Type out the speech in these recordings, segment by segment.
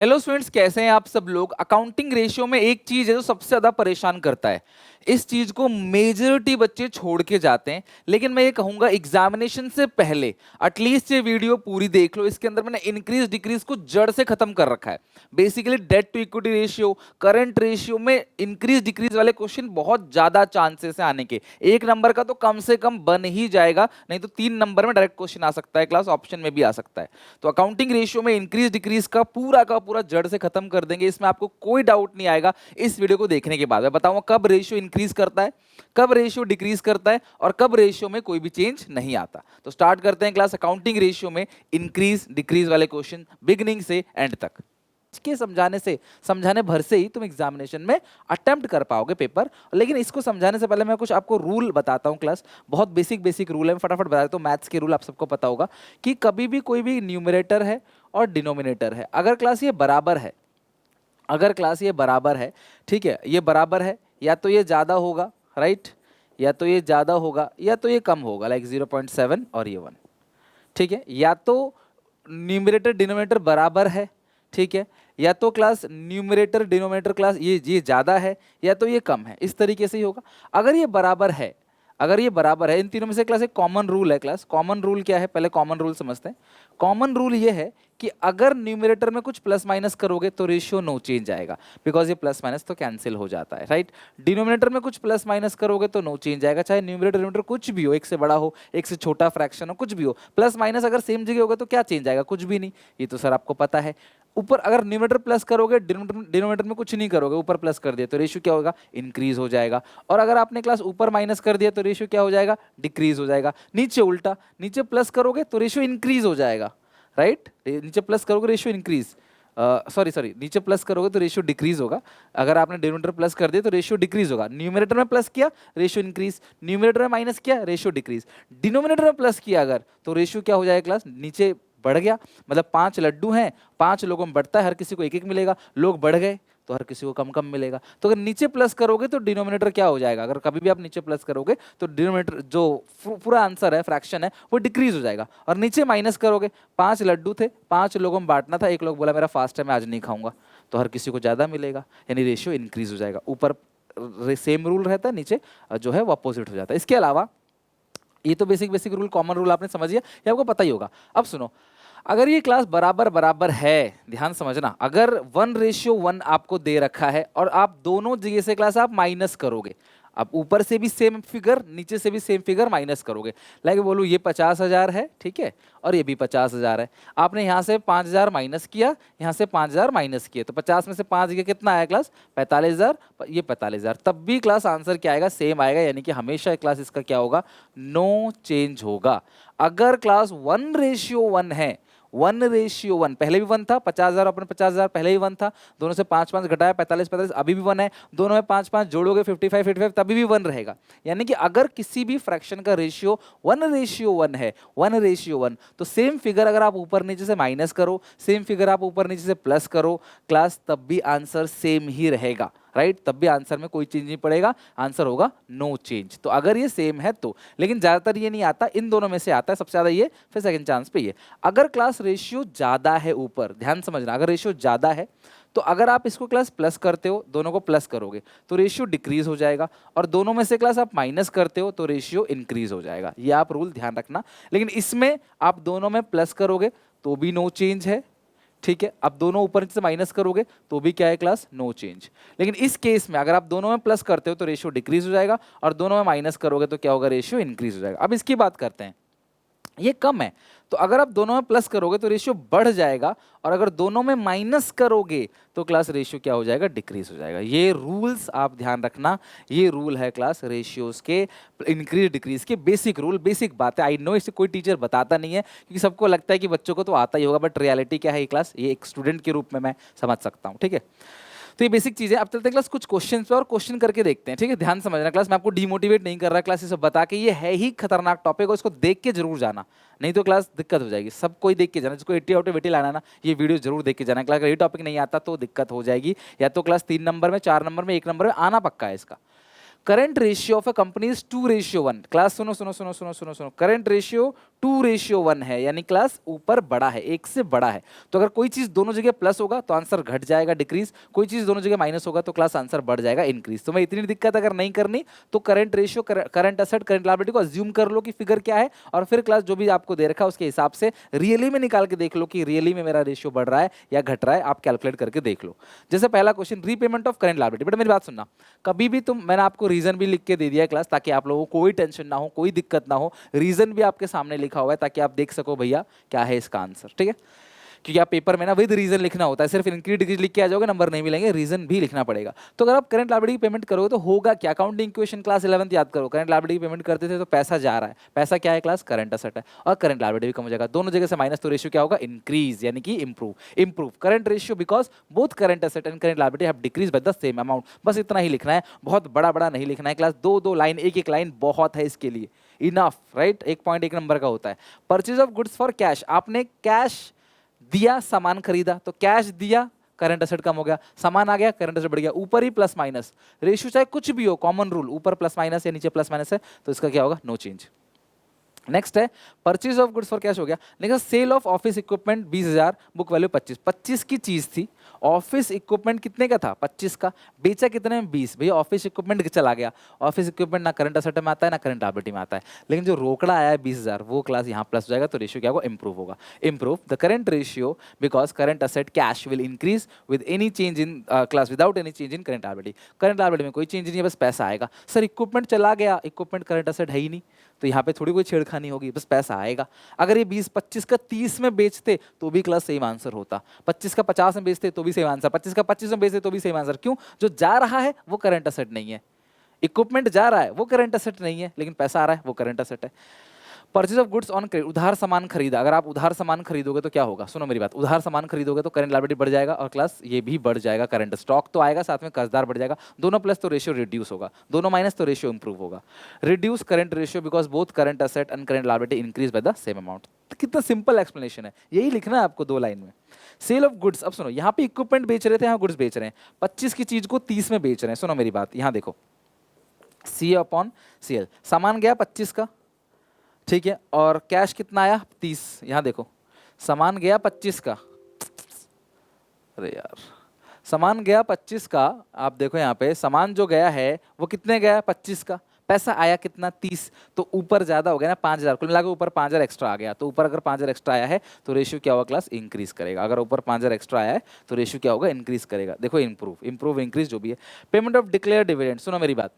Hello students, कैसे हैं आप सब लोग। अकाउंटिंग रेशियो में एक चीज है जो सबसे ज्यादा परेशान करता है। इस चीज को मेजॉरिटी बच्चे छोड़ के जाते हैं, लेकिन मैं ये कहूंगा एग्जामिनेशन से पहले एटलीस्ट ये वीडियो पूरी देख लो। इसके अंदर मैंने इंक्रीज डिक्रीज को जड़ से खत्म कर रखा है। Basically debt to equity ratio, current ratio में इंक्रीज डिक्रीज वाले क्वेश्चन बहुत ज्यादा चांसेस है आने के। एक नंबर का तो कम से कम बन ही जाएगा, नहीं तो 3 नंबर में डायरेक्ट क्वेश्चन आ सकता है, क्लास ऑप्शन में भी आ सकता है। तो अकाउंटिंग रेशियो में इंक्रीज डिक्रीज का पूरा जड़ से खत्म कर देंगे, इसमें आपको कोई डाउट नहीं आएगा। इस वीडियो को देखने के बाद मैं बताऊंगा कब रेशियो इंक्रीज करता है, कब रेशियो डिक्रीज करता है और कब रेशियो में कोई भी चेंज नहीं आता। तो स्टार्ट करते हैं क्लास अकाउंटिंग रेशियो में इंक्रीज डिक्रीज वाले क्वेश्चन बिगिनिंग से एंड तक। के समझाने भर से ही तुम एग्जामिनेशन में अटेम्प्ट कर पाओगे पेपर। लेकिन इसको समझाने से पहले मैं कुछ आपको रूल बताता हूं क्लास। बहुत बेसिक बेसिक रूल है, मैं फटाफट बता देता हूं। मैथ्स के रूल आप सबको पता होगा कि कभी भी कोई भी न्यूमरेटर है और डिनोमिनेटर है, अगर क्लास ये बराबर है, अगर क्लास ये बराबर है, ठीक है, ये बराबर है, या तो ये ज़्यादा होगा, राइट, या तो ये ज़्यादा होगा या तो ये कम होगा, लाइक 0.7 और ये 1, ठीक है। या तो न्यूमरेटर डिनोमिनेटर बराबर है, ठीक है, या तो क्लास न्यूमरेटर डिनोमिनेटर क्लास ये ज़्यादा है या तो ये कम है, इस तरीके से ही होगा। अगर ये बराबर है, अगर ये बराबर है, इन तीनों में से क्लास एक कॉमन रूल है। क्लास कॉमन रूल क्या है, पहले कॉमन रूल समझते हैं। कॉमन रूल ये है कि अगर न्यूमरेटर में कुछ प्लस माइनस करोगे तो रेशियो नो चेंज आएगा, बिकॉज ये प्लस माइनस तो कैंसिल हो जाता है, राइट। डिनोमिनेटर में कुछ प्लस माइनस करोगे तो नो चेंज आएगा, चाहे न्यूमरेटर डिनोमिनेटर कुछ भी हो, एक से बड़ा हो एक से छोटा फ्रैक्शन हो, कुछ भी हो, प्लस माइनस अगर सेम जगह होगा तो क्या चेंज आएगा, कुछ भी नहीं। ये तो सर आपको पता है। ऊपर अगर न्यूमरेटर प्लस करोगे, डिनोमिनेटर में कुछ नहीं करोगे, ऊपर प्लस कर दिया तो रेशियो क्या होगा, इंक्रीज हो जाएगा। और अगर आपने क्लास ऊपर माइनस कर दिया तो रेशियो क्या हो जाएगा, डिक्रीज हो जाएगा। नीचे उल्टा, नीचे प्लस करोगे तो रेशियो इंक्रीज हो जाएगा, राइट। नीचे प्लस करोगे रेशियो इंक्रीज, सॉरी नीचे प्लस करोगे तो रेशियो डिक्रीज होगा। अगर आपने डिनोमिनेटर प्लस कर दिया तो रेशियो डिक्रीज होगा। न्यूमरेटर में प्लस किया रेशियो इंक्रीज, न्यूमरेटर में माइनस किया रेशियो डिक्रीज। डिनोमिनेटर में प्लस किया अगर तो रेशियो क्या हो जाएगा क्लास, नीचे बढ़ गया। मतलब 5 लड्डू हैं, 5 लोगों में बढ़ता है, हर किसी को एक एक मिलेगा। लोग बढ़ गए तो हर किसी को कम कम मिलेगा। तो अगर नीचे प्लस करोगे तो डिनोमिनेटर क्या हो जाएगा, अगर कभी भी आप नीचे प्लस करोगे तो डिनोमिनेटर जो पूरा आंसर है, फ्रैक्शन है, वो डिक्रीज हो जाएगा। और नीचे माइनस करोगे, 5 लड्डू थे, 5 लोगों में बांटना था, एक लोग बोला मेरा फास्ट है मैं आज नहीं खाऊंगा, तो हर किसी को ज़्यादा मिलेगा, यानी रेशियो इंक्रीज हो जाएगा। ऊपर सेम रूल रहता है, नीचे जो है वो अपोजिट हो जाता है। इसके अलावा ये तो basic basic rule, common rule आपने समझ लिया, ये आपको पता ही होगा। अब सुनो, अगर ये क्लास बराबर बराबर है, ध्यान समझना, अगर 1:1 आपको दे रखा है और आप दोनों जगह से क्लास आप माइनस करोगे, आप ऊपर से भी सेम फिगर नीचे से भी सेम फिगर माइनस करोगे। लाइक बोलूँ ये 50,000 है, ठीक है, और ये भी 50,000 है। आपने यहाँ से 5,000 माइनस किया, यहाँ से 5,000 माइनस किए, तो 50 में से 5 गया, कितना आया क्लास, 45,000, ये 45,000। तब भी क्लास आंसर क्या आएगा, सेम आएगा, यानी कि हमेशा क्लास इसका क्या होगा, नो चेंज होगा। अगर क्लास 1:1 है, 1:1, पहले भी 1 था, 50,000 अपने 50,000 पहले ही 1 था, दोनों से 5 5 घटाया 45 45, अभी भी 1 है, दोनों में 5 5 जोड़ोगे 55 55, तभी भी 1 रहेगा। यानी कि अगर किसी भी फ्रैक्शन का रेशियो 1:1 है, 1:1, तो सेम फिगर अगर आप ऊपर नीचे से माइनस करो, सेम फिगर आप ऊपर नीचे से प्लस करो क्लास, तब भी आंसर सेम ही रहेगा, राइट। तब भी आंसर में कोई चेंज नहीं पड़ेगा, आंसर होगा नो चेंज। तो अगर ये सेम है तो, लेकिन ज्यादातर ये नहीं आता, इन दोनों में से आता है, सबसे ज्यादा ये, फिर सेकंड चांस पे ये। अगर क्लास रेशियो ज्यादा है ऊपर, ध्यान समझना, अगर रेशियो ज्यादा है तो अगर आप इसको क्लास प्लस करते हो, दोनों को प्लस करोगे तो रेशियो डिक्रीज हो जाएगा, और दोनों में से क्लास आप माइनस करते हो तो रेशियो इंक्रीज हो जाएगा। ये आप रूल ध्यान रखना। लेकिन इसमें आप दोनों में प्लस करोगे तो भी नो चेंज है, ठीक है। अब दोनों ऊपर से माइनस करोगे तो भी क्या है क्लास, नो चेंज। लेकिन इस केस में अगर आप दोनों में प्लस करते हो तो रेशियो डिक्रीज हो जाएगा, और दोनों में माइनस करोगे तो क्या होगा, रेशियो इंक्रीज हो जाएगा। अब इसकी बात करते हैं, ये कम है, तो अगर आप दोनों में प्लस करोगे तो रेशियो बढ़ जाएगा, और अगर दोनों में माइनस करोगे तो क्लास रेशियो क्या हो जाएगा, डिक्रीज हो जाएगा। ये रूल्स आप ध्यान रखना, ये रूल है क्लास रेशियोज के इंक्रीज डिक्रीज के बेसिक रूल, बेसिक बात है। आई नो इसे कोई टीचर बताता नहीं है, क्योंकि सबको लगता है कि बच्चों को तो आता ही होगा, बट रियलिटी क्या है ये क्लास, ये एक स्टूडेंट के रूप में मैं समझ सकता हूँ, ठीक है। तो ये बेसिक चीज़ है। अब चलते हैं क्लास कुछ क्वेश्चन पे और क्वेश्चन करके देखते हैं, ठीक है। ध्यान समझना क्लास, मैं आपको डिमोटिवेट नहीं कर रहा क्लास, इसे बता के ये है ही खतरनाक टॉपिक, और इसको देख के जरूर जाना, नहीं तो क्लास दिक्कत हो जाएगी। सब कोई देख के जाना, जिसको 80 आउट ऑफ 80 लाना ना, ये वीडियो जरूर देख के जाना। क्लास अगर ये टॉपिक नहीं आता तो दिक्कत हो जाएगी, या तो क्लास 3 नंबर में, 4 नंबर में, 1 नंबर में आना पक्का है इसका। Current ratio of a company is 2:1। Class सुनो सुनो सुनो सुनो सुनो सुनो, करंट रेशियो 2:1 है, यानी क्लास ऊपर बड़ा है, एक से बड़ा है। तो अगर कोई चीज दोनों जगह प्लस होगा तो आंसर घट जाएगा डिक्रीज, कोई चीज दोनों जगह माइनस होगा तो क्लास आंसर बढ़ जाएगा इंक्रीज। तो मैं इतनी दिक्कत अगर नहीं करनी तो current ratio, current asset, current liability को अज्यूम कर लो कि फिगर क्या है, और फिर क्लास जो भी आपको दे रखा है उसके हिसाब से रियली में निकाल के देख लो कि रियली में मेरा रेशियो बढ़ रहा है या घट रहा है, आप कैलकुलेट करके देख लो। जैसे पहला question, repayment of current liability. बेटा मेरी बात सुनना, कभी भी मैंने आपको रीजन भी लिख के दे दिया है क्लास, ताकि आप लोगों को कोई टेंशन ना हो, कोई दिक्कत ना हो। रीजन भी आपके सामने लिखा हुआ है ताकि आप देख सको भैया क्या है इसका आंसर, ठीक है। क्योंकि आप पेपर में ना विद रीजन लिखना होता है, सिर्फ इंक्रीज डिक्रीज लिख के आ जाओगे नंबर नहीं मिलेंगे, रीजन भी लिखना पड़ेगा। तो अगर आप करंट लायबिलिटी की पेमेंट करोगे तो होगा क्या, अकाउंटिंग इक्वेशन क्लास 11th याद करो, करंट लायबिलिटी की पेमेंट करते थे तो पैसा जा रहा है, पैसा क्या है क्लास, करंट एसेट है, और करंट लायबिलिटी भी कम हो जाएगा, दोनों जगह से माइनस, तो रेशियो क्या होगा, इंक्रीज, यानी कि improve current ratio, because both current asset and current liability have decrease by the same amount. बस इतना ही लिखना है, बहुत बड़ा बड़ा नहीं लिखना है क्लास, दो दो लाइन, एक एक लाइन बहुत है इसके लिए, इनफ, राइट। एक पॉइंट एक नंबर का होता है। Purchase of goods for cash, आपने कैश दिया, सामान खरीदा, तो कैश दिया, करंट एसेट कम हो गया, सामान आ गया, करंट एसेट बढ़ गया, ऊपर ही प्लस माइनस, रेशियो चाहे कुछ भी हो, कॉमन रूल, ऊपर प्लस माइनस या नीचे प्लस माइनस है, तो इसका क्या होगा, नो चेंज। नेक्स्ट है purchase of goods for cash हो गया। Next sale of office equipment 20,000, book value 25 की चीज थी, ऑफिस इक्विपमेंट कितने का था, 25 का, बेचा कितने में, 20। भैया ऑफिस इक्विपमेंट चला गया, ऑफिस इक्विपमेंट ना करंट एसेट में आता है ना करंट लायबिलिटी में आता है, लेकिन जो रोकड़ा आया है 20,000 वो क्लास यहाँ प्लस हो जाएगा, तो रेशियो क्या होगा, इंप्रूव होगा। Improve the current ratio because current asset cash will increase with any change in class, without any change in current liability. Current liability में कोई चेंज नहीं है, बस पैसा आएगा। सर इक्विपमेंट चला गया, इक्विपमेंट करंट एसेट है ही नहीं, तो यहाँ पे थोड़ी कोई छेड़खानी होगी, बस पैसा आएगा। अगर ये 20-25 का 30 में बेचते तो भी क्लास सेम आंसर होता, 25 का 50 में बेचते तो भी सेम आंसर, 25 का 25 में बेचते तो भी सेम आंसर। क्यों, जो जा रहा है वो करंट एसेट नहीं है, इक्विपमेंट जा रहा है वो करंट एसेट नहीं है, लेकिन पैसा आ रहा है वो करंट एसेट है। Purchase of goods on credit, उधार सामान खरीदा, अगर आप उधार सामान खरीदोगे तो क्या होगा, सुनो मेरी बात, उधार सामान खरीदोगे तो करंट लायबिलिटी बढ़ जाएगा, और क्लास ये भी बढ़ जाएगा, करंट स्टॉक तो आएगा, साथ में कर्जदार बढ़ जाएगा, दोनों प्लस तो रेशियो रिड्यूस होगा, दोनों माइनस तो रेशियो इंप्रूव होगा। Reduce current ratio because both current asset and current liability increase by the same amount. कितना सिंपल एक्सप्लेनेशन है, यही लिखना है आपको 2 लाइन में। सेल ऑफ गुड्स, अब सुनो, यहाँ पे इक्विपमेंट बेच रहे थे, यहाँ गुड्स बेच रहे हैं, 25 की चीज को 30 में बेच रहे हैं। सुनो मेरी बात, यहाँ देखो, सी अपॉन सी एल, सामान गया 25 का, ठीक है, और कैश कितना आया 30, यहां देखो सामान गया 25 का, अरे यार सामान गया 25 का, आप देखो यहाँ पे सामान जो गया है वो कितने गया 25 का, पैसा आया कितना 30, तो ऊपर ज्यादा हो गया ना 5,000, कुल मिला के ऊपर 5,000 एक्स्ट्रा आ गया, तो ऊपर अगर 5,000 एक्स्ट्रा आया है तो रेशियो क्या होगा क्लास, इंक्रीज करेगा। अगर ऊपर 5,000 एक्स्ट्रा आया है तो रेशियो क्या होगा, इंक्रीज करेगा। देखो इंप्रूव इंक्रीज जो भी है। पेमेंट ऑफ डिक्लेयर डिविडेंड, सुनो मेरी बात,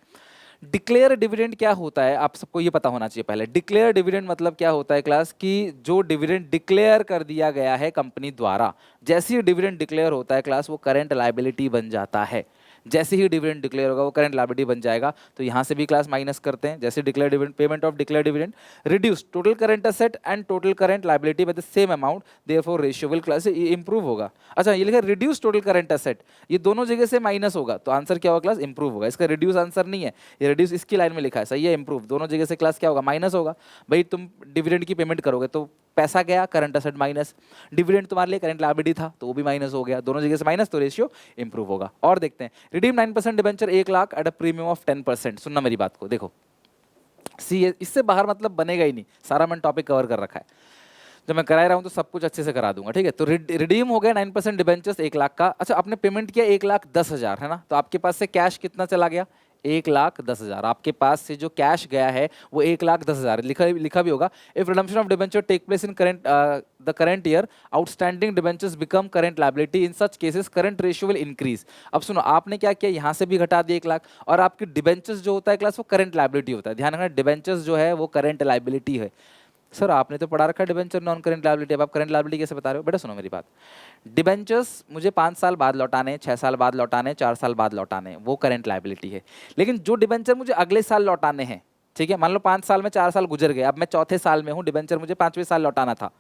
डिक्लेयर डिविडेंड क्या होता है आप सबको ये पता होना चाहिए पहले। डिक्लेयर डिविडेंड मतलब क्या होता है क्लास, कि जो डिविडेंड डिक्लेयर कर दिया गया है कंपनी द्वारा, जैसे ही डिविडेंड डिक्लेयर होता है क्लास वो करंट लायबिलिटी बन जाता है। जैसे ही डिविडेंड डिक्लेयर होगा वो करंट लायबिलिटी बन जाएगा, तो यहाँ से भी क्लास माइनस करते हैं। जैसे declare dividend, payment of declare dividend reduce total current asset and total current liability bye the same amount, therefore ratio will class improve होगा। अच्छा ये लिखा है रिड्यूस टोटल करंट एसेट, ये दोनों जगह से माइनस होगा तो आंसर क्या होगा क्लास, इंप्रूव होगा। इसका रिड्यूस आंसर नहीं है, ये रिड्यूस इसकी लाइन में लिखा है, सही है, इंप्रूव दोनों जगह से क्लास क्या होगा, माइनस होगा। भाई तुम डिविडेंड की पेमेंट करोगे तो पैसा गया, करंट एसेट माइनस, डिविडेंड तुम्हारे लिए करंट लायबिलिटी था तो वो भी माइनस हो गया, दोनों जगह से माइनस, तो रेशियो इंप्रूव होगा। और देखते हैं, redeem 9% debenture 1 lakh at a premium of 10%। सुनना मेरी बात को, देखो सी इससे बाहर मतलब बनेगा ही नहीं, सारा मैंने टॉपिक कवर कर रखा है, जब मैं करा रहा हूँ तो सब कुछ अच्छे से करा दूंगा, ठीक है। तो रिडीम हो गया 9% डिबेंचर्स 1 लाख का। अच्छा आपने पेमेंट किया 1,10,000 है ना, तो आपके पास से कैश कितना चला गया, 1,10,000। आपके पास से जो कैश गया है वो 1,10,000, लिखा भी होगा। If redemption of debenture take place in the current year, outstanding debentures become current liability, in such cases current ratio will increase. अब सुनो, आपने क्या किया, यहाँ से भी घटा दिया 1 लाख, और आपकी डिबेंचर्स जो होता है क्लास वो करंट लायबिलिटी होता है। ध्यान रखना, डिबेंचर्स जो है वो करंट लायबिलिटी है। सर आपने तो पढ़ा रखा है डिबेंचर नॉन करंट लायबिलिटी, अब आप करंट लायबिलिटी कैसे बता रहे हो। बेटा सुनो मेरी बात, डिबेंचर्स मुझे 5 साल बाद लौटाने, 6 साल बाद लौटाने, 4 साल बाद लौटाने, वो करंट लायबिलिटी है। लेकिन जो डिबेंचर मुझे अगले साल लौटाने हैं, ठीक है, मान लो 5 साल में 4 साल गुजर गए, अब मैं चौथे साल में हूँ, डिबेंचर मुझे 5वें साल लौटाना था,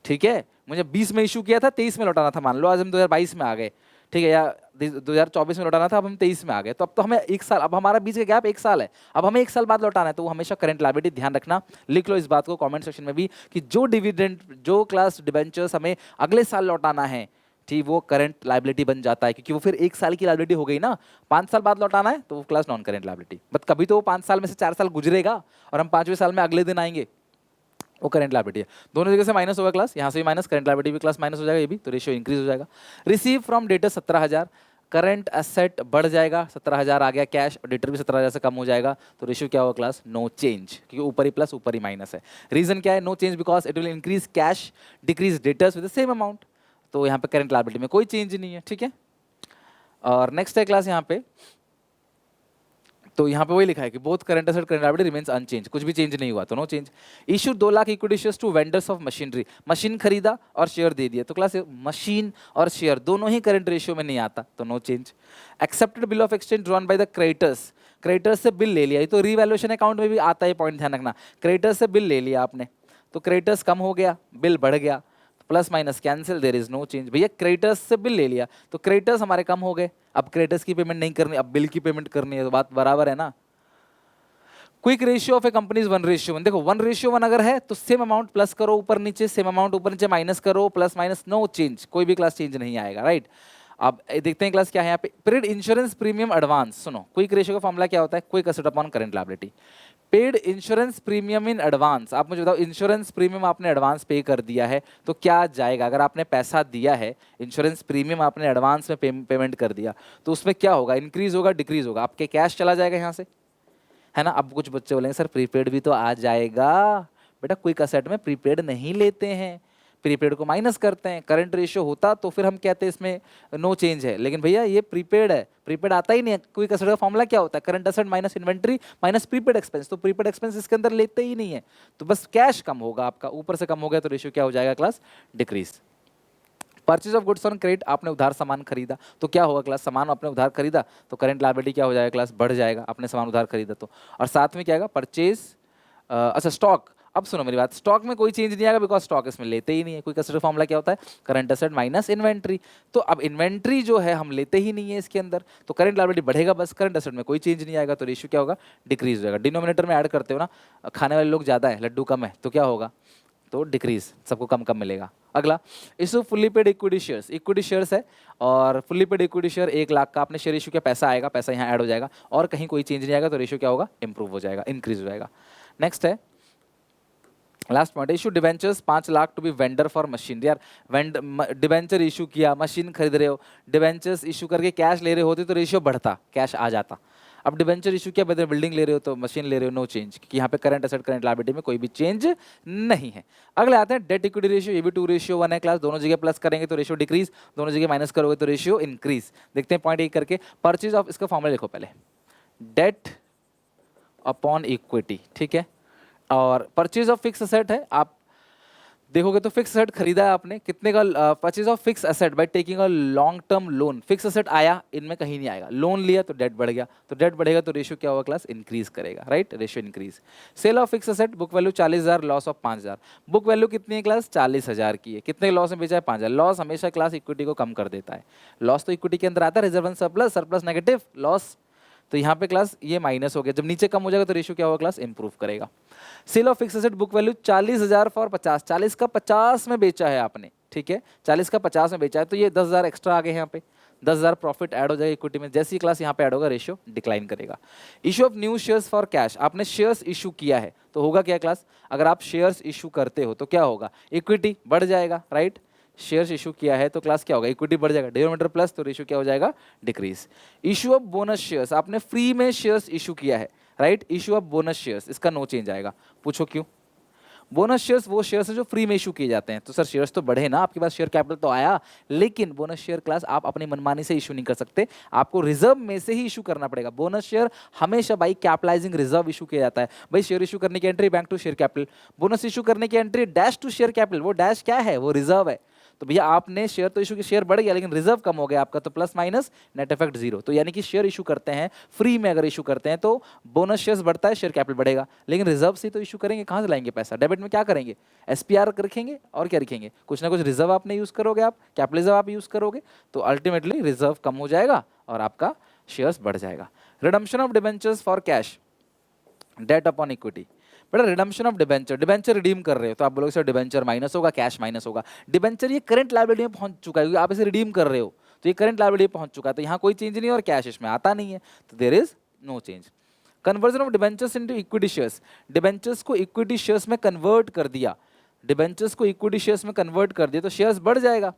ठीक है, मुझे 20 में इशू किया था, 23 में लौटाना था, मान लो आज हम 2022 में आ गए, ठीक है, या 2024 में लौटाना था, अब हम 23 में आ गए, तो अब तो हमें 1 साल, अब हमारा बीच का गैप 1 साल है, अब हमें 1 साल बाद लौटाना है, तो वो हमेशा करंट लायबिलिटी। ध्यान रखना, लिख लो इस बात को कमेंट सेक्शन में भी, कि जो डिविडेंड, जो क्लास डिबेंचर्स हमें अगले साल लौटाना है, ठीक, वो करंट लायबिलिटी बन जाता है, क्योंकि वो फिर 1 साल की लायबिलिटी हो गई ना। 5 साल बाद लौटाना है तो वो class non current liability, but कभी तो वो 5 साल में से 4 साल गुजरेगा और हम 5वें साल में अगले दिन आएंगे, वो करंट लायबिलिटी है। दोनों जगह से माइनस होगा क्लास, यहाँ से भी माइनस, करंट लायबिलिटी भी क्लास माइनस हो जाएगा, ये भी, तो रेशियो इंक्रीज हो जाएगा। Receive from debtor 17,000, current asset बढ़ जाएगा, 17,000 आ गया कैश, और डेटर भी 17,000 से कम हो जाएगा, तो रेशियो क्या होगा क्लास, नो चेंज, क्योंकि ऊपर ही प्लस ऊपर ही माइनस है। रीजन क्या है, no change because it will increase cash, decrease debtors with the same amount. तो यहाँ पे करंट लायबिलिटी में कोई चेंज नहीं है, ठीक है। और नेक्स्ट है क्लास यहाँ पे, तो यहाँ पे वही लिखा है कि both current asset current liability remains unchanged, कुछ भी चेंज नहीं हुआ तो no change. Issue 2 lakh equity shares to vendors of machinery, machine खरीदा और शेयर दे दिया, तो क्लास मशीन और शेयर दोनों ही करंट रेशियो में नहीं आता, तो no change. Accepted bill of exchange drawn by the creditors, creditors से बिल ले लिया, ये तो रीवैल्यूएशन अकाउंट में भी आता है, पॉइंट ध्यान रखना। क्रेडिटर्स से बिल ले लिया आपने, तो क्रेडिटर्स कम हो गया, बिल बढ़ गया, plus minus cancel, there is no change. भैया क्रेडिटर्स से बिल ले लिया, तो क्रेडिटर्स हमारे कम हो गए, अब क्रेडिटर्स की पेमेंट नहीं करनी, अब बिल की पेमेंट करनी है, तो बात बराबर है ना। Quick ratio of A company is 1:1, देखो 1:1 अगर है तो सेम अमाउंट प्लस करो ऊपर नीचे, सेम अमाउंट ऊपर नीचे माइनस करो, प्लस माइनस नो चेंज, कोई भी क्लास चेंज नहीं आएगा, राइट। अब देखते हैं क्लास क्या है यहाँ पे, पेड इंश्योरेंस प्रीमियम एडवांस, सुनो क्विक रेशियो का फॉर्मूला क्या होता है, quick asset upon current liability. Paid insurance premium in advance, आप मुझे बताओ इंश्योरेंस प्रीमियम आपने एडवांस पे कर दिया है तो क्या जाएगा, अगर आपने पैसा दिया है, इंश्योरेंस प्रीमियम आपने एडवांस में पेमेंट कर दिया, तो उसमें क्या होगा, इंक्रीज होगा डिक्रीज होगा, आपके कैश चला जाएगा यहाँ से, है ना। अब कुछ बच्चे बोलेंगे सर प्रीपेड भी तो आ जाएगा, बेटा क्विक असेट में प्रीपेड नहीं लेते हैं, प्रीपेड को माइनस करते हैं, करंट रेशियो होता तो फिर हम कहते हैं इसमें नो चेंज है, लेकिन भैया ये प्रीपेड है, प्रीपेड आता ही नहीं है। क्विक असेट का फॉर्मूला क्या होता है, current asset minus inventory minus prepaid expense, तो प्रीपेड एक्सपेंस इसके अंदर लेते ही नहीं है, तो बस कैश कम होगा आपका, ऊपर से कम हो गया तो रेशियो क्या हो जाएगा class, decrease. Purchase of goods on credit, आपने उधार सामान खरीदा तो क्या होगा क्लास, सामान आपने उधार खरीदा तो करंट लायबिलिटी क्या हो जाएगा क्लास, बढ़ जाएगा, आपने सामान उधार खरीदा तो। और साथ में क्या आएगा, परचेज, अच्छा स्टॉक, अब सुनो मेरी बात, स्टॉक में कोई चेंज नहीं आएगा बिकॉज स्टॉक इसमें लेते ही नहीं है। क्विक एसेट फॉर्मूला क्या होता है, करंट एसेट माइनस इन्वेंट्री, तो अब इन्वेंट्री जो है हम लेते ही नहीं है इसके अंदर, तो करंट लायबिलिटी बढ़ेगा बस, करंट एसेट में कोई चेंज नहीं आएगा, तो रेशियो क्या होगा, डिक्रीज हो जाएगा। डिनोमिनेटर में ऐड करते हो ना, खाने वाले लोग ज़्यादा है लड्डू कम है, तो क्या होगा, तो डिक्रीज, सबको कम कम मिलेगा। अगला issue fully paid equity shares, equity shares है और fully paid equity share 1 lakh का आपने शेयर इशू किया, पैसा आएगा, पैसा यहाँ ऐड हो जाएगा और कहीं कोई चेंज नहीं आएगा, तो रेशियो क्या होगा, इंप्रूव हो जाएगा, इंक्रीज हो जाएगा। नेक्स्ट है last point, issue debentures 5 lakh to be vendor for machine, यार डिवेंचर इशू किया, मशीन खरीद रहे हो, डिवेंचर्स इशू करके कैश ले रहे होते तो रेशियो बढ़ता, कैश आ जाता। अब डिवेंचर इशू किया, बदले बिल्डिंग ले रहे हो तो मशीन ले रहे हो, नो चेंज, क्योंकि यहाँ पे करंट एसेट करंट लायबिलिटी में कोई भी चेंज नहीं है। अगले आते हैं डेट इक्विटी रेशियो, ये भी 2:1 है क्लास, दोनों जगह प्लस करेंगे तो रेशियो डिक्रीज, दोनों जगह माइनस करोगे तो रेशियो इंक्रीज। देखते हैं पॉइंट एक करके, परचेज ऑफ, इसका फॉर्मूला लिखो पहले, डेट अपॉन इक्विटी, ठीक है। और परचेज ऑफ फिक्स एसेट है, आप देखोगे तो फिक्स एसेट खरीदा है आपने, कितने का, purchase of fix asset by taking a long term loan, fix asset आया, इनमें कहीं नहीं आएगा, लोन लिया तो डेट बढ़ गया, तो डेट बढ़ेगा तो रेशियो क्या होगा क्लास, इंक्रीज करेगा, right, ratio increase. Sale of fix asset, book value 40,000, loss of 5,000, book value कितनी है क्लास, 40,000 की है, कितने लॉस में बेचा है, 5,000, लॉस हमेशा क्लास इक्विटी को कम कर देता है, लॉस तो इक्विटी के अंदर आता है, reserve and surplus, surplus negative, loss, तो यहाँ पे क्लास ये माइनस हो गया, जब नीचे कम हो जाएगा तो रेशियो क्या होगा क्लास, इंप्रूव करेगा। Sale of fix asset, book value 40,000 for 50, 40 का 50 में बेचा है आपने, ठीक है, 40 का 50 में बेचा है, तो ये 10,000 एक्स्ट्रा आ गए यहाँ पे, 10,000 प्रॉफिट ऐड हो जाएगा इक्विटी में, जैसी क्लास यहाँ पे ऐड होगा रेशियो डिक्लाइन करेगा। Issue of new shares for cash, आपने शेयर्स इशू किया है तो होगा क्या क्लास, अगर आप शेयर्स इशू करते हो तो क्या होगा, इक्विटी बढ़ जाएगा, राइट, शेयर्स इशू किया है तो क्लास क्या होगा, इक्विटी बढ़ जाएगा, डिनोमिनेटर प्लस, तो रेशियो क्या हो जाएगा, decrease. Issue of bonus shares, आपने फ्री में शेयर्स इशू किया है, right, issue of bonus shares, इसका नो चेंज आएगा, पूछो क्यों, बोनस शेयर्स वो शेयर्स हैं जो फ्री में इशू किए जाते हैं, तो सर शेयर्स तो बढ़े ना, आपके पास शेयर कैपिटल तो आया, लेकिन बोनस शेयर क्लास आप अपनी मनमानी से इशू नहीं कर सकते, आपको रिजर्व में से ही इशू करना पड़ेगा। बोनस शेयर हमेशा भाई कैपिटलाइजिंग रिजर्व इशू किया जाता है, भाई शेयर इशू करने की entry bank to share capital, bonus issue करने की entry dash to share capital, वो डैश क्या है, वो रिजर्व है, तो भैया आपने शेयर तो इशू की, शेयर बढ़ गया लेकिन रिजर्व कम हो गया आपका, तो plus minus net effect zero, तो यानी कि शेयर इशू करते हैं फ्री में, अगर इशू करते हैं तो बोनस शेयर्स बढ़ता है, शेयर कैपिटल बढ़ेगा, लेकिन रिजर्व से तो इशू करेंगे, कहाँ से लाएंगे पैसा, डेबिट में क्या करेंगे, एसपीआर रखेंगे और क्या रखेंगे, कुछ ना कुछ रिजर्व आपने यूज करोगे, आप कैपिटल रिजर्व आप यूज करोगे, तो अल्टीमेटली रिजर्व कम हो जाएगा और आपका शेयर्स बढ़ जाएगा। Redemption of debentures for cash, debt upon equity, बेटा redemption of debenture, debenture redeem कर रहे हो तो आप बोलोगे सर डिबेंचर माइनस होगा, कैश माइनस होगा, डिबेंचर ये करंट लायबिलिटी में पहुंच चुका है, क्योंकि आप इसे रिडीम कर रहे हो तो ये करंट लायबिलिटी पहुंच चुका है, तो यहाँ कोई चेंज नहीं है और कैश इसमें आता नहीं है, तो there is no change. Conversion of debentures into equity shares, debentures को इक्विटी शेयर्स में कन्वर्ट कर दिया, डिबेंचर्स को इक्विटी शेयर्स में कन्वर्ट कर दिया तो शेयर्स बढ़ जाएगा।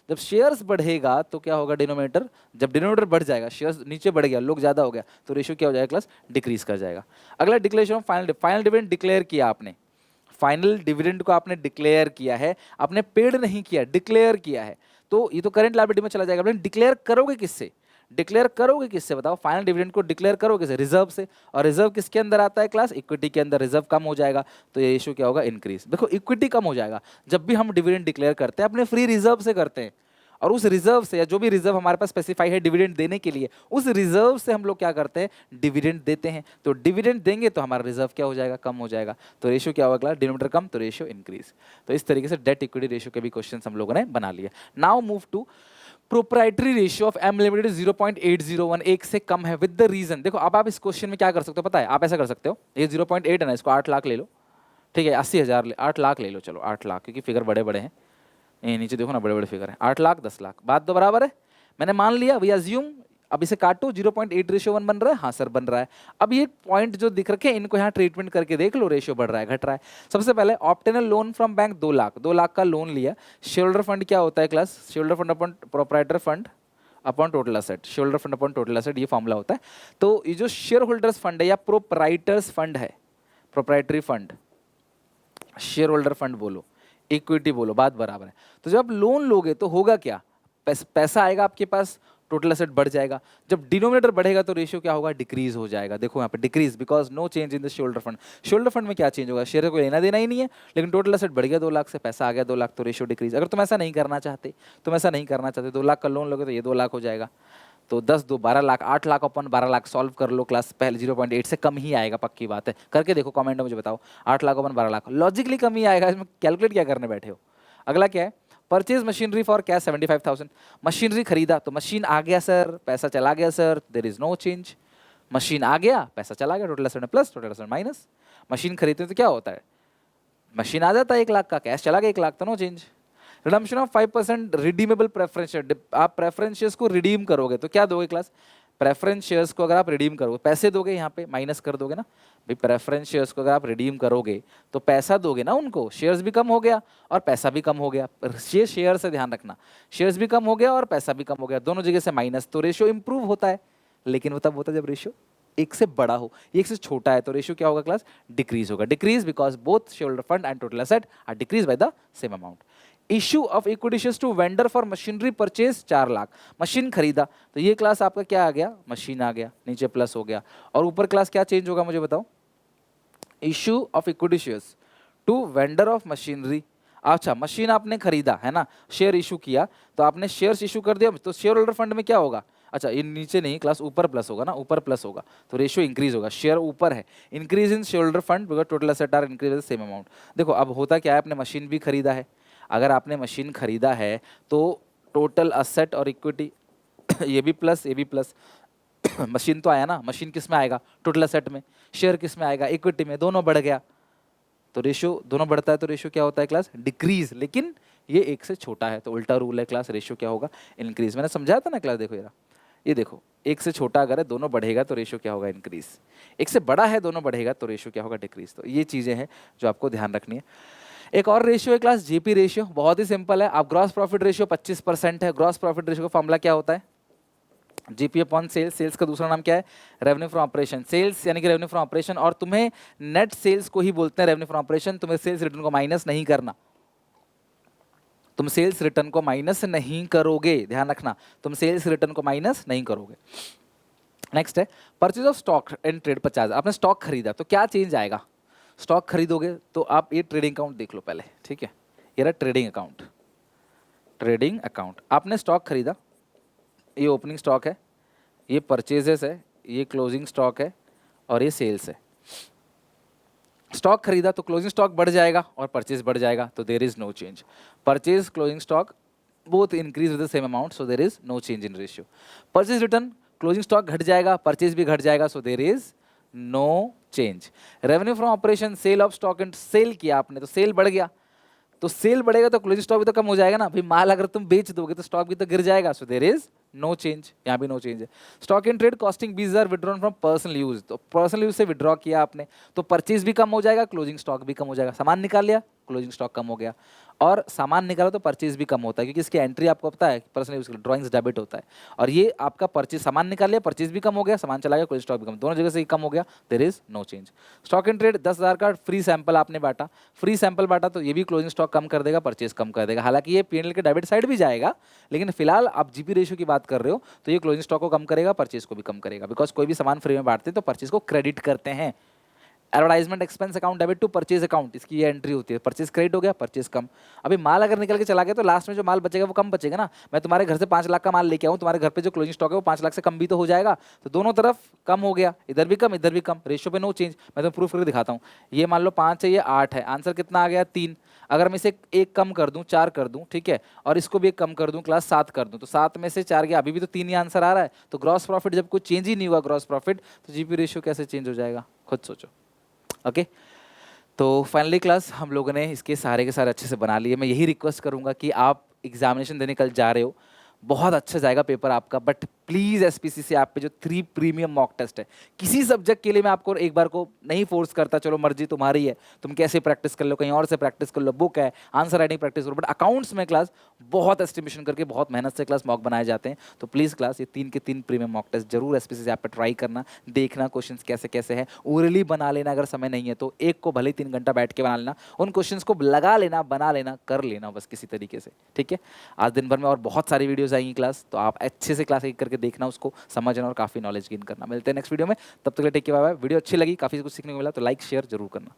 जब शेयर्स बढ़ेगा तो क्या होगा डिनोमिनेटर, जब डिनोमिनेटर बढ़ जाएगा शेयर्स नीचे बढ़ गया, लोग ज्यादा हो गया तो रेशियो क्या हो जाएगा क्लास, डिक्रीज कर जाएगा। अगला declaration of final dividend declare किया आपने, फाइनल डिविडेंड को आपने डिक्लेयर किया है, आपने पेड नहीं किया, डिक्लेयर किया है, तो ये तो करंट लायबिलिटी में चला जाएगा। लेकिन डिक्लेयर करोगे किससे, डिक्लेयर करोगे किससे बताओ, फाइनल डिविडेंड को डिक्लेयर करोगे किससे, रिजर्व से, और रिजर्व किसके अंदर आता है क्लास, इक्विटी के अंदर। रिजर्व कम हो जाएगा तो ये रेशियो क्या होगा, इंक्रीज। देखो इक्विटी कम हो जाएगा, जब भी हम डिविडेंड डिक्लेयर करते हैं अपने फ्री रिजर्व से करते हैं, और उस रिजर्व से या जो भी रिजर्व हमारे पास स्पेसिफाई है डिविडेंड देने के लिए, उस रिजर्व से हम लोग क्या करते हैं, डिविडेंड देते हैं। तो डिविडेंड देंगे तो हमारा रिजर्व क्या हो जाएगा, कम हो जाएगा, तो रेशियो क्या होगा, डिनोमिनेटर कम तो रेशियो इंक्रीज। तो इस तरीके से डेट इक्विटी रेशियो के भी क्वेश्चन हम लोगों ने बना लिए। Now move to proprietary ratio of M limited 0.801, एक से कम है विद द रीजन। देखो अब आप इस क्वेश्चन में क्या कर सकते हो पता है, आप ऐसा कर सकते हो, ये 0.8 है ना, इसको 8 लाख ले लो, ठीक है, 80,000 8 लाख ले लो, चलो 8 लाख, क्योंकि फिगर बड़े बड़े हैं, ये नीचे देखो ना बड़े बड़े फिगर हैं, 8 लाख 10 लाख, बात तो बराबर है। मैंने मान लिया, वी अज्यूम, अब इसे काटो, 0.8:1 बन रहा है, हाँ सर बन रहा है। अब ये पॉइंट जो दिख रखे हैं इनको यहाँ ट्रीटमेंट करके देख लो, रेशियो बढ़ रहा है घट रहा है। सबसे पहले obtain loan from bank 2 lakh, 2 lakh का लोन लिया। शेयर होल्डर फंड क्या होता है class, share holder fund upon proprietor fund upon total asset, share holder fund upon total asset, ये फॉर्मूला होता है। तो ये जो शेयर होल्डर्स फंड है या प्रोप्राइटर्स फंड है, proprietary fund, shareholder fund बोलो, इक्विटी बोलो, बात बराबर है। तो जब आप लोन लोगे तो होगा क्या, पैसा आएगा आपके पास, टोटल एसेट बढ़ जाएगा। जब डिनोमिनेटर बढ़ेगा तो रेशियो क्या होगा, डिक्रीज हो जाएगा। देखो यहाँ पे decrease because no change in the shareholder fund. Shareholder fund में क्या चेंज होगा, शेयर को लेना देना ही नहीं है, लेकिन टोटल एसेट बढ़ गया 2 लाख से, पैसा आ गया 2 लाख, तो रेशियो डिक्रीज। अगर तुम ऐसा नहीं करना चाहते, 2 लाख का लोन लोगे तो ये 2 लाख हो जाएगा, तो 10 2 12 लाख, 8 लाख अपन 12 लाख सॉल्व कर लो क्लास, पहले 0.8 से कम ही आएगा, पक्की बात है, करके देखो कमेंट में मुझे बताओ, 8 लाख अपन 12 लाख लॉजिकली कम ही आएगा, इसमें कैलकुलेट क्या करने बैठे हो। अगला क्या है, purchase machinery for cash 75,000, machinery खरीदा तो मशीन आ गया सर, पैसा चला गया sir, there is no change, machine आ गया पैसा चला गया, total asset plus total asset minus. Machine खरीदते तो क्या होता है, मशीन आ जाता है 1 लाख का, कैश चला गया 1 लाख, तो no change. Redemption of 5% redeemable preference share, आप प्रेफरेंस शेयर्स को रिडीम करोगे तो क्या दोगे क्लास, प्रेफरेंस शेयर्स को अगर आप रिडीम करोगे पैसे दोगे, यहाँ पे माइनस कर दोगे ना भाई, प्रेफरेंस शेयर्स को अगर आप रिडीम करोगे तो पैसा दोगे ना उनको, शेयर्स भी कम हो गया और पैसा भी कम हो गया, ये शेयर से ध्यान रखना, शेयर्स भी कम हो गया और पैसा भी कम हो गया, दोनों जगह से माइनस, तो रेशियो इंप्रूव होता है। लेकिन वो तब होता है जब रेशियो 1 से बड़ा हो, 1 से छोटा है तो रेशियो क्या होगा क्लास, डिक्रीज होगा। Decrease because both shareholder fund and total asset are decrease by the same amount. Issue of equity shares to vendor for machinery purchase 4 lakh, machine खरीदा तो ये क्लास आपका क्या आ गया, मशीन आ गया, नीचे प्लस हो गया, और ऊपर क्लास क्या चेंज होगा मुझे बताओ, issue of equity shares to vendor of machinery. अच्छा मशीन आपने खरीदा है ना, शेयर इशू किया तो आपने शेयर्स इशू कर दिया, तो शेयर होल्डर फंड में क्या होगा, अच्छा ये नीचे नहीं क्लास, ऊपर प्लस होगा ना, ऊपर प्लस होगा तो रेशियो इंक्रीज होगा, शेयर ऊपर है, increase in shareholder fund because total asset are increase the same amount. देखो अब होता क्या है, आपने मशीन भी खरीदा है, अगर आपने मशीन खरीदा है तो टोटल असेट और इक्विटी ये भी प्लस ये भी प्लस मशीन तो आया ना, मशीन किस में आएगा, टोटल असेट में, शेयर किस में आएगा, इक्विटी में, दोनों बढ़ गया तो रेशियो दोनों बढ़ता है तो रेशियो क्या होता है क्लास, डिक्रीज। लेकिन ये 1 से छोटा है तो उल्टा रूल है क्लास, रेशियो क्या होगा, इंक्रीज। मैंने समझाया था ना क्लास, देखो यार ये देखो 1 से छोटा अगर है दोनों बढ़ेगा तो रेशियो क्या होगा, इंक्रीज, 1 से बड़ा है दोनों बढ़ेगा तो रेशियो क्या होगा, डिक्रीज। तो ये चीजें हैं जो आपको ध्यान रखनी है। एक और रेशियो है क्लास जीपी रेशियो, बहुत ही सिंपल है। आप ग्रॉस प्रॉफिट रेशियो 25% है, ग्रॉस प्रॉफिट रेशियो का फॉर्मूला क्या होता है, जीपी अपॉन सेल्स, सेल्स का दूसरा नाम क्या है, रेवेन्यू फ्रॉम ऑपरेशन, सेल्स यानी कि रेवेन्यू फ्रॉम ऑपरेशन, और तुम्हें नेट सेल्स को ही बोलते हैं रेवेन्यू फ्रॉम ऑपरेशन। तुम्हें सेल्स रिटर्न को माइनस नहीं करना, तुम सेल्स रिटर्न को माइनस नहीं करोगे, ध्यान रखना, तुम सेल्स रिटर्न को माइनस नहीं करोगे। नेक्स्ट है purchase of stock and trade 50, आपने स्टॉक खरीदा तो क्या चेंज आएगा, स्टॉक खरीदोगे तो आप ये ट्रेडिंग अकाउंट देख लो पहले, ठीक है, ये रहा ट्रेडिंग अकाउंट, ट्रेडिंग अकाउंट, आपने स्टॉक खरीदा, ये ओपनिंग स्टॉक है, ये परचेजेस है, ये क्लोजिंग स्टॉक है और ये सेल्स है। स्टॉक खरीदा तो क्लोजिंग स्टॉक बढ़ जाएगा और परचेज बढ़ जाएगा तो there is no change, purchase closing stock both increase with the same amount so there is no change in ratio. Purchase return closing stock घट जाएगा, परचेज भी घट जाएगा so there is no change. Revenue from operation, sale of stock and sale किया आपने तो cell बढ़ गया, तो सेल बढ़ेगा तो क्लोजिंग स्टॉक भी तो कम हो जाएगा ना भाई, माल अगर तुम बेच दोगे तो स्टॉक भी तो गिर जाएगा so there is no change, यहाँ भी नो चेंज है। Stock in trade costing 20,000 withdrawn from personal use, तो पर्सनल यूज से विड्रॉ किया आपने तो परचेज भी कम हो जाएगा, क्लोजिंग स्टॉक भी कम हो जाएगा। सामान निकाल लिया, क्लोजिंग स्टॉक कम हो गया, और सामान निकालो तो परचेज भी कम होता है, क्योंकि इसकी एंट्री आपको पता है पर्सनल यूज के लिए ड्राइंग्स डेबिट होता है। और ये आपका परचेज, सामान निकाल लिया, परचेज भी कम हो गया, सामान चला गया, क्लोजिंग स्टॉक भी कम, दोनों जगह से कम हो गया, there is no change. Stock in trade 10,000 का फ्री सैंपल आपने बांटा, फ्री सैंपल बांटा तो ये भी क्लोजिंग स्टॉक कम कर देगा, परचेज कम कर देगा। हालांकि ये पीएनएल के डेबिट साइड भी जाएगा, लेकिन फिलहाल आप जीपी रेशियो की बात कर रहे हो तो ये क्लोजिंग स्टॉक को कम करेगा, परचेज को भी कम करेगा, बिकॉज कोई भी सामान फ्री में बांटते हैं तो परचेज को क्रेडिट करते हैं। Advertisement expense account debit to purchase account, इसकी ये एंट्री होती है, परचेज क्रेडिट हो गया, परचेज कम। अभी माल अगर निकल के चला गया तो लास्ट में जो माल बचेगा वो कम बचेगा ना। मैं तुम्हारे घर से 5 लाख का माल लेके आऊँ, तुम्हारे घर पे जो क्लोजिंग स्टॉक है वो 5 लाख से कम भी तो हो जाएगा, तो दोनों तरफ कम हो गया, इधर भी कम इधर भी कम, रेशियो पे नो चेंज। मैं तुम्हें प्रूफ करके दिखाता हूँ। ये मान लो 5 है, ये 8 है, आंसर कितना आ गया 3। अगर मैं इसे एक कम कर दूं, 4 कर दूं, ठीक है, और इसको भी एक कम कर दूं, क्लास 7 कर दूं, तो 7 में से 4 गया, अभी भी तो 3 ही आंसर आ रहा है। तो ग्रॉस प्रॉफिट जब कुछ चेंज ही नहीं हुआ ग्रॉस प्रॉफिट, तो जीपी रेशियो कैसे चेंज हो जाएगा, खुद सोचो। ओके, तो फाइनली क्लास हम लोगों ने इसके सारे के सारे अच्छे से बना लिए। मैं यही रिक्वेस्ट करूंगा कि आप एग्जामिनेशन देने कल जा रहे हो, बहुत अच्छा जाएगा पेपर आपका, बट प्लीज एसपीसीसी ऐप पे जो 3 प्रीमियम मॉक टेस्ट है, किसी सब्जेक्ट के लिए मैं आपको एक बार को नहीं फोर्स करता, चलो मर्जी तुम्हारी है, तुम कैसे प्रैक्टिस कर लो, कहीं और से प्रैक्टिस कर लो, बुक है, आंसर राइटिंग प्रैक्टिस करो, बट अकाउंट्स में क्लास बहुत एस्टिमेशन करके बहुत मेहनत से क्लास मॉक बनाए जाते हैं। तो प्लीज क्लास ये 3 के 3 प्रीमियम मॉक टेस्ट जरूर एसपीसीसी ऐप पे ट्राई करना, देखना क्वेश्चन कैसे कैसे है, ओरली बना लेना, अगर समय नहीं है तो एक को भले 3 घंटा बैठ के बना लेना, उन क्वेश्चन को लगा लेना, बना लेना, कर लेना बस किसी तरीके से, ठीक है। आज दिन भर में और बहुत सारी वीडियोस आएंगी क्लास, तो आप अच्छे से क्लास एक करके देखना, उसको समझना और काफी नॉलेज गेन करना। मिलते हैं नेक्स्ट वीडियो में, तब तक के लिए take care, bye bye. Video अच्छी लगी, काफी कुछ सीखने को मिला तो लाइक शेयर जरूर करना।